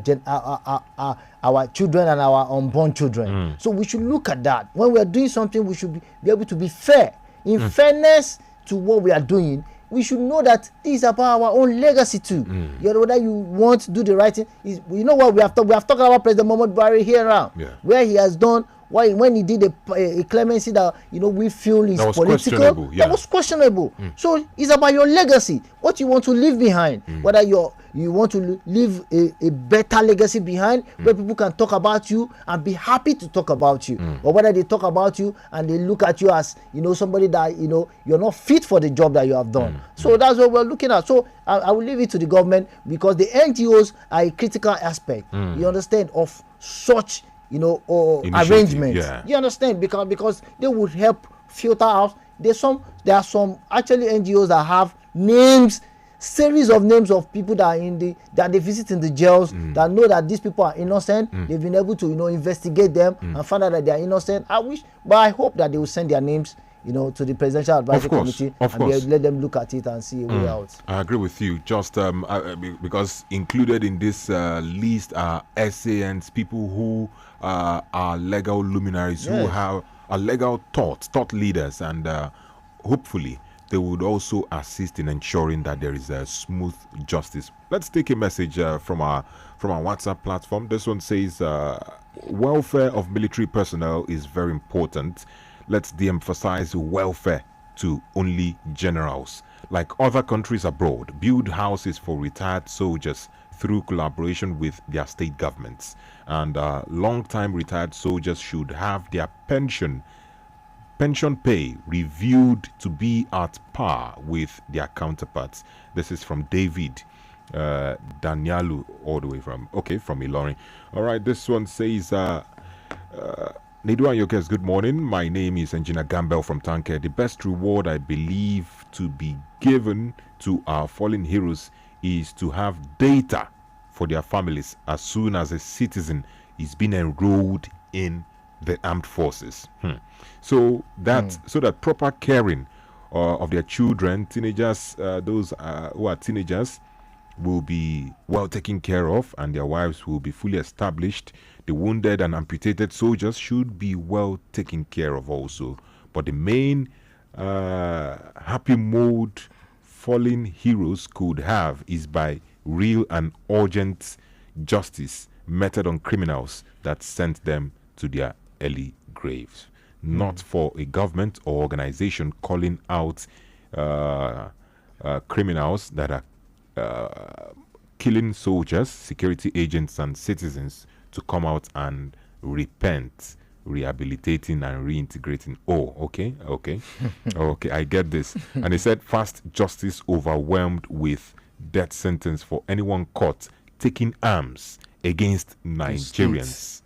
children and our unborn children. So we should look at that. When we are doing something, we should be able to be fair. In fairness to what we are doing, we should know that this is about our own legacy too. You know, whether you want to do the right thing. You know what we have talked about President Muhammad Buhari here now, where he has done. Why when he did a clemency that we feel is political, that was questionable. So it's about your legacy, what you want to leave behind, whether you want to leave a better legacy behind where people can talk about you and be happy to talk about you, or whether they talk about you and they look at you as somebody that you're not fit for the job that you have done. So that's what we're looking at. So I will leave it to the government, because the NGOs are a critical aspect, you understand, of such or arrangements. You understand, because they would help filter out. There are some actually NGOs that have names, series of names of people that that they visit in the jails, that know that these people are innocent. They've been able to investigate them and find out that they are innocent. I hope that they will send their names to the Presidential Advisory Committee and let them look at it and see a way out. I agree with you. Just because included in this list are SANs, people who are legal luminaries, who are legal thought leaders, and hopefully they would also assist in ensuring that there is a smooth justice. Let's take a message from our WhatsApp platform. This one says, welfare of military personnel is very important. Let's de-emphasize welfare to only generals. Like other countries abroad, build houses for retired soldiers through collaboration with their state governments. And long-time retired soldiers should have their pension pay reviewed to be at par with their counterparts. This is from David Danyalu, all the way from Ilorin. All right, this one says, Nedu and Yokes, good morning. My name is Engineer Gamble from Tanker. The best reward I believe to be given to our fallen heroes is to have data for their families as soon as a citizen is being enrolled in the armed forces. So that proper caring of their children, teenagers, those who are teenagers, will be well taken care of, and their wives will be fully established. The wounded and amputated soldiers should be well taken care of also. But the main happy mode fallen heroes could have is by real and urgent justice meted on criminals that sent them to their early graves. Not for a government or organization calling out criminals that are killing soldiers, security agents, and citizens to come out and repent, rehabilitating and reintegrating. Okay, I get this. And he said, fast justice overwhelmed with death sentence for anyone caught taking arms against Nigerians,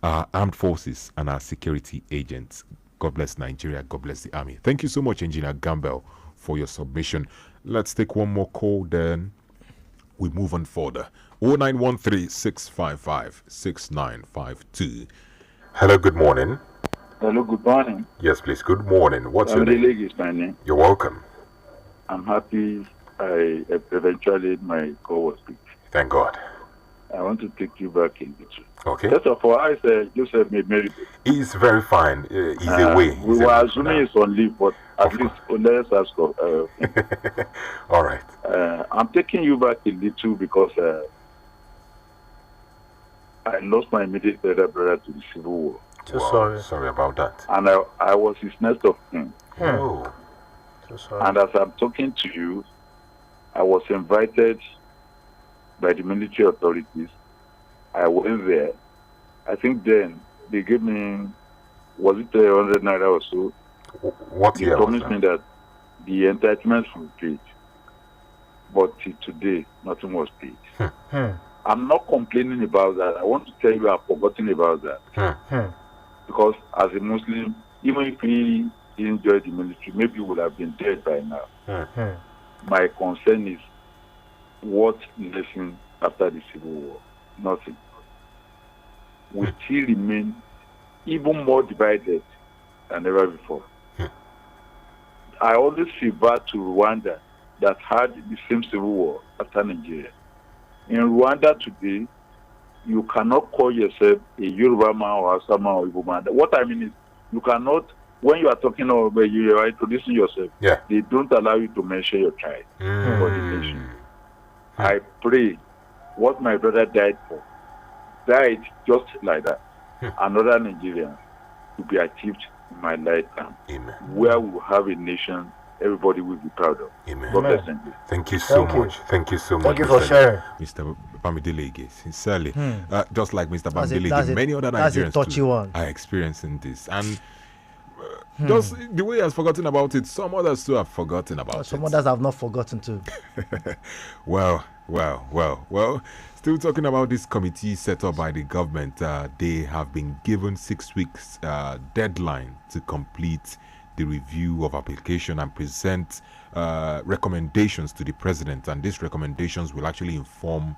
our armed forces, and our security agents. God bless Nigeria. God bless the army. Thank you so much, Engineer Gamble, for your submission. Let's take one more call, then we move on further. 0913-655-6952. Hello, good morning. Hello, good morning. Yes, please, good morning. What's your name? Is my name. You're welcome. I'm happy eventually my call was picked. Thank God. I want to take you back in the truth. Okay. First of all, I said Joseph made very good. He's very fine. He's away. We were assuming he's on leave, but at least let's ask. All right. I'm taking you back in the truth because I lost my immediate brother to the civil war. Sorry about that. And I was his next of kin. Oh. So sorry. And as I'm talking to you, I was invited by the military authorities. I went there. I think then they gave me, was it 100 naira or so? What year? They promised me that the entitlements would be paid. But till today, nothing was paid. I'm not complaining about that. I want to tell you I've forgotten about that. Because as a Muslim, even if we didn't join the military, maybe we would have been dead by now. My concern is what lesson after the Civil War? Nothing. We still remain even more divided than ever before. I always feel bad to Rwanda that had the same civil war after Nigeria. In Rwanda today, you cannot call yourself a Yoruba man or a Sama or Igbo man. What I mean is, you cannot when you are talking about you are introducing yourself, yeah, they don't allow you to mention your tribe or the nation. I pray what my brother died just like that. Another Nigerian to be achieved in my lifetime. Amen. Where we will have a nation everybody will be proud of. Amen. God bless you. Thank you so much. Thank you so much. Thank you for sharing. Mr. Bamidele, sincerely. Just like Mr. That's Bamidele, many other Nigerians too one. are experiencing this. And just the way he has forgotten about it, some others too have forgotten about it. Some others have not forgotten too. Well. Still talking about this committee set up by the government. They have been given 6 weeks deadline to complete the review of application and present recommendations to the president. And these recommendations will actually inform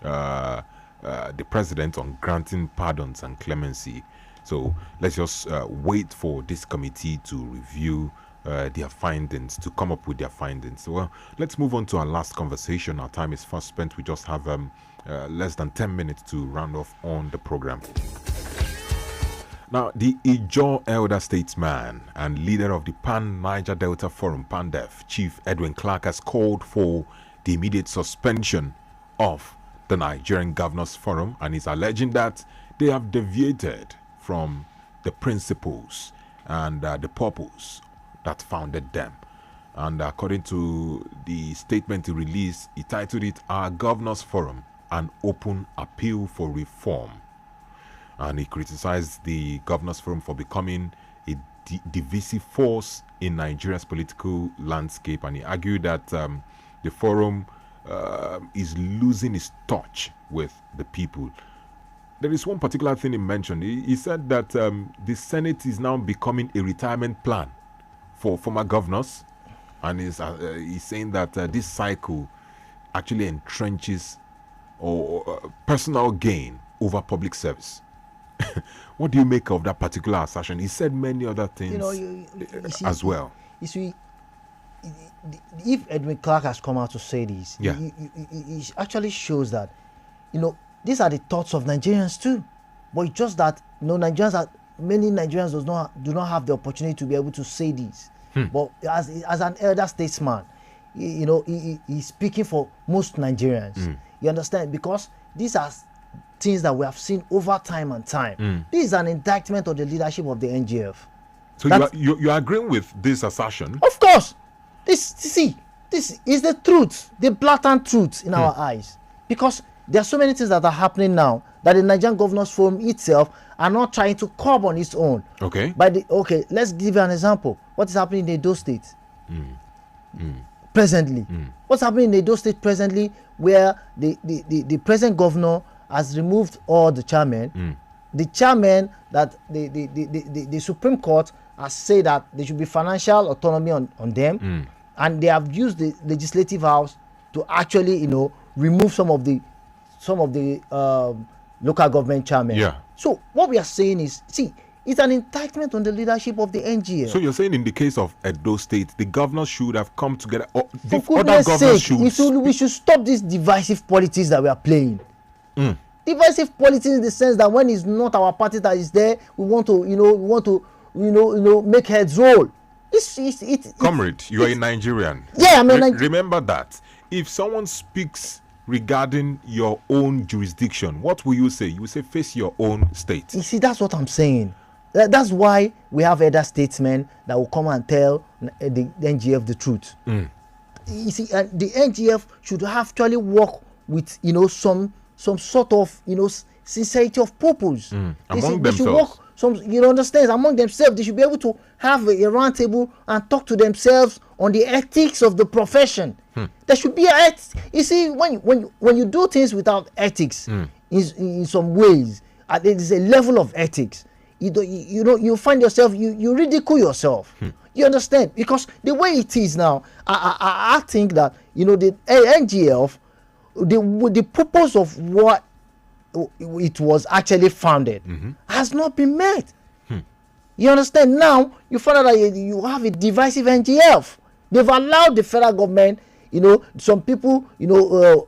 the president on granting pardons and clemency. So let's just wait for this committee to review their findings, to come up with their findings. So, well, let's move on to our last conversation. Our time is fast spent. We just have less than 10 minutes to round off on the program. Now, the Ijaw elder statesman and leader of the Pan-Niger Delta Forum, PANDEF, Chief Edwin Clark, has called for the immediate suspension of the Nigerian Governors Forum and is alleging that they have deviated from the principles and the purpose that founded them. And according to the statement he released, he titled it "Our Governors Forum, an Open Appeal for Reform." And he criticized the Governors Forum for becoming a divisive force in Nigeria's political landscape. And he argued that the forum is losing its touch with the people. There is one particular thing he mentioned. He said that the Senate is now becoming a retirement plan for former governors. And he's saying that this cycle actually entrenches or personal gain over public service. What do you make of that particular assertion? He said many other things you see, as well. You see, if Edwin Clark has come out to say this, it actually shows that, these are the thoughts of Nigerians too. But it's just that, many Nigerians do not have the opportunity to be able to say this. But as an elder statesman, he's speaking for most Nigerians. You understand? Because these are things that we have seen over time and time. This is an indictment of the leadership of the NGF. So you are agreeing with this assertion? Of course. This is the truth, the blatant truth in our eyes. Because there are so many things that are happening now that the Nigerian Governors Forum itself are not trying to curb on its own. Okay. Let's give you an example. What is happening in the Edo State presently? What's happening in the Edo State presently, where the present governor has removed all the chairmen. The chairman that the Supreme Court has said that there should be financial autonomy on them, and they have used the legislative house to actually remove some of the local government chairmen. Yeah. So what we are saying is, it's an indictment on the leadership of the NGF. So you're saying in the case of Edo State, the governors should have come together. For goodness sake, we should stop this divisive politics that we are playing. Divisive politics in the sense that when it's not our party that is there, we want to make heads roll. Comrade, you are a Nigerian. Yeah, I mean, remember that. If someone speaks regarding your own jurisdiction, what will you say? You will say face your own state. You see, that's what I'm saying. That's why we have other statesmen that will come and tell the NGF the truth. You see, the NGF should actually work with some sort of sincerity of purpose among themselves. Understand, among themselves, they should be able to have a round table and talk to themselves on the ethics of the profession. There should be you see, when you do things without ethics, in some ways, there is a level of ethics. You find yourself, you ridicule yourself. You understand? Because the way it is now, I think that the NGF, the purpose of what it was actually founded has not been met. You understand? Now you find out that you have a divisive NGF. They've allowed the federal government, some people,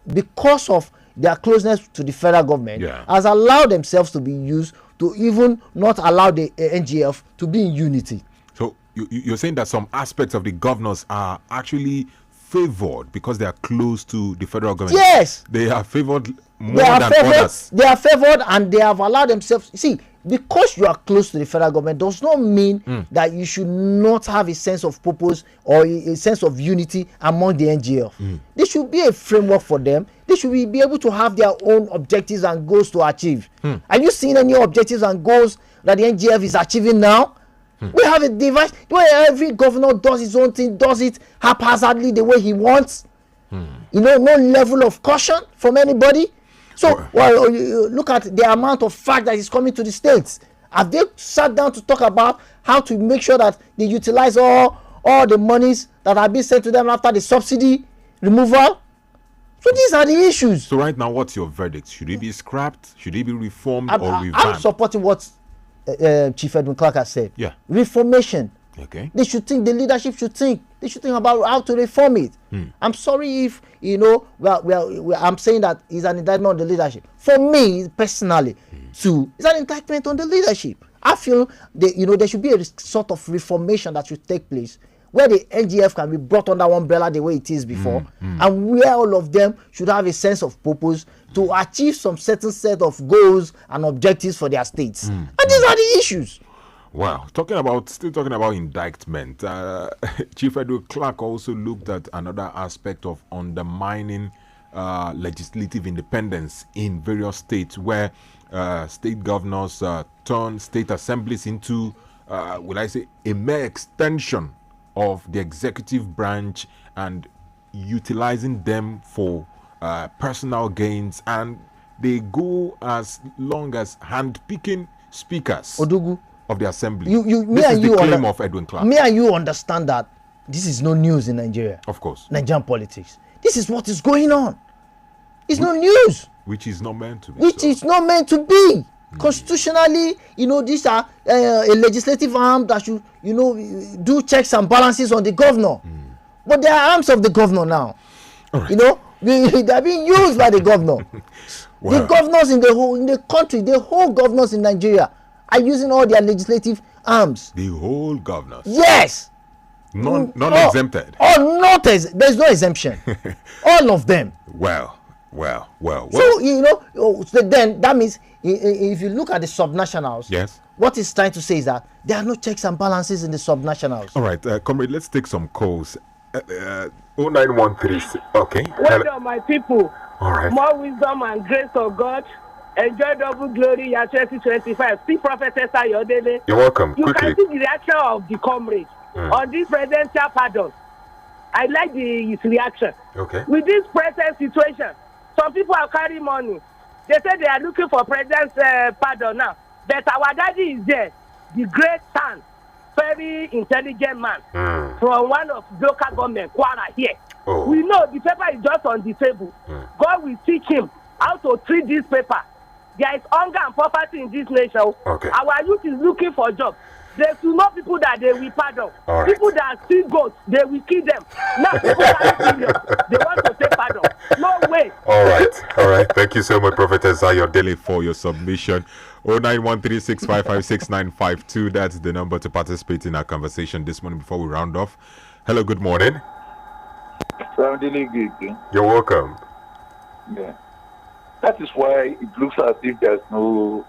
because of their closeness to the federal government, has allowed themselves to be used to even not allow the NGF to be in unity. So you're saying that some aspects of the governors are actually favored because they are close to the federal government. Yes, they are favored more than others. They are favored, and they have allowed themselves. See, because you are close to the federal government does not mean that you should not have a sense of purpose or a sense of unity among the NGF. There should be a framework for them. They should be able to have their own objectives and goals to achieve. Are you seeing any objectives and goals that the NGF is achieving now? We have a device where every governor does his own thing, does it haphazardly the way he wants. You know, no level of caution from anybody. So, well, look at the amount of fact that is coming to the states. Have they sat down to talk about how to make sure that they utilize all the monies that have been sent to them after the subsidy removal? So these are the issues. So right now, what's your verdict? Should it be scrapped? Should it be reformed or revamped? I'm supporting what Chief Edwin Clark has said. Yeah. Reformation. Okay. They should think. The leadership should think. They should think about how to reform it. I'm sorry if I'm saying that it's an indictment on the leadership. For me personally, too, it's an indictment on the leadership. I feel there should be a sort of reformation that should take place, where the NGF can be brought under one umbrella the way it is before, and where all of them should have a sense of purpose to achieve some certain set of goals and objectives for their states. And these are the issues. Wow, still talking about indictment. Chief Edwin Clark also looked at another aspect of undermining legislative independence in various states, where state governors turn state assemblies into, will I say, a mere extension of the executive branch and utilizing them for personal gains, and they go as long as handpicking speakers. Odugu. Of the assembly. This is the claim of Edwin Clark. Me and you understand that this is no news in Nigeria. Of course. Nigerian politics. This is what is going on. It's no news. Which is not meant to be. Is not meant to be. Constitutionally, these are a legislative arm that should, do checks and balances on the governor. But they are arms of the governor now. Right. They are being used by the governor. The governors in the country, the whole governors in Nigeria are using all their legislative arms. The whole governors? Yes. Non-exempted? There's no exemption. All of them. Well. So, then that means if you look at the subnationals, yes, what it's trying to say is that there are no checks and balances in the subnationals. All right, comrade, let's take some calls. 0913. Okay. Well done, my people. All right. More wisdom and grace of God. Enjoy double glory year 2025. See Prophetess Ayodele. You're welcome. You Quickly. can see the reaction of the comrades on this presidential pardon. I like his reaction. Okay. With this present situation, some people are carrying money. They say they are looking for president's pardon now. But our daddy is there, the great son, very intelligent man from one of local government, Kwara here. Oh. We know the paper is just on the table. God will teach him how to treat this paper. There is hunger and poverty in this nation. Okay. Our youth is looking for jobs. They should know people that they will pardon. All right. People that steal goats, they will kill them. Now people are serious. They want to say pardon. No way. All right. Thank you so much, Prophetess Ayodele, for your submission. 09136556952. That's the number to participate in our conversation this morning before we round off. Hello, good morning. You're welcome. Yeah. That is why it looks as if there's no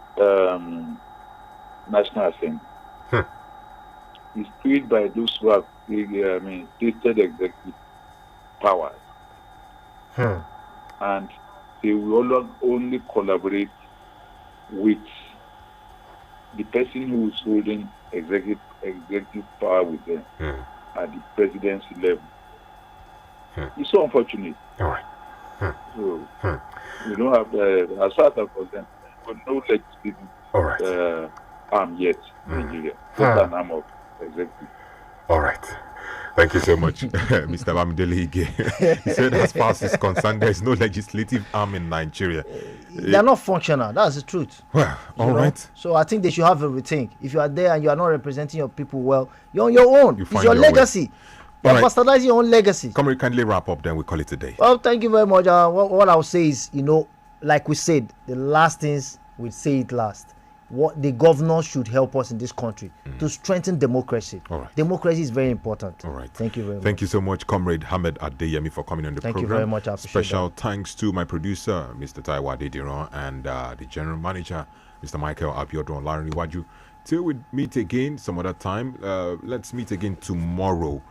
national assembly. It's created by those who have stated executive powers. And they will only collaborate with the person who is holding executive power with them at the presidency level. It's so unfortunate. All right. So we don't have as far as I'm concerned, no legislative arm yet in Nigeria. Just an arm of executive. All right. Thank you so much, Mr. Bamidele. He said, as far as it's concerned, there is no legislative arm in Nigeria. They are not functional. That's the truth. Well, all right. So I think they should have a rethink. If you are there and you are not representing your people well, you're on your own. It's your legacy. You're bastardizing your own legacy. Come on, kindly wrap up, then we call it a day. Well, thank you very much. What I'll say is, like we said, the last things, we'll say it last. what the governor should help us in this country to strengthen democracy. All right. Democracy is very important. All right. Thank you very much. Thank you so much, Comrade Hamed Adeyemi, for coming on the program. Thank you very much. I appreciate Special that. thanks to my producer, Mr. Taiwa Dediron, and the general manager, Mr. Michael Abiodun Lariniwaju. Till we meet again some other time, let's meet again tomorrow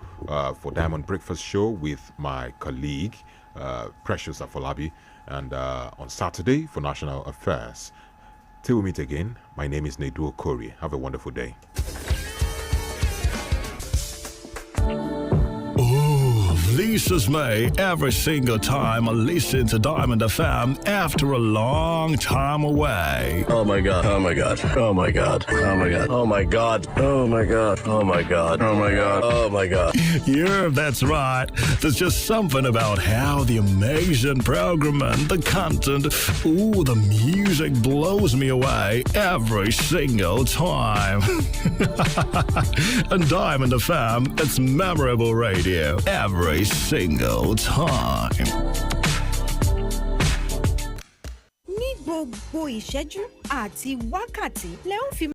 for Diamond Breakfast Show with my colleague, Precious Afolabi, and on Saturday for National Affairs. Till we meet again, my name is NEDU OKORIE. Have a wonderful day. This is me every single time I listen to Diamond FM after a long time away. Oh my god, oh my god, oh my god, oh my god, oh my god, oh my god, oh my god, oh my god, oh my god. Yeah, that's right. There's just something about how the amazing program and the content, the music blows me away every single time. And Diamond FM, it's memorable radio every single time. Ní gbogbo ìṣẹ́jú àti wákàtí lẹ́ ń fi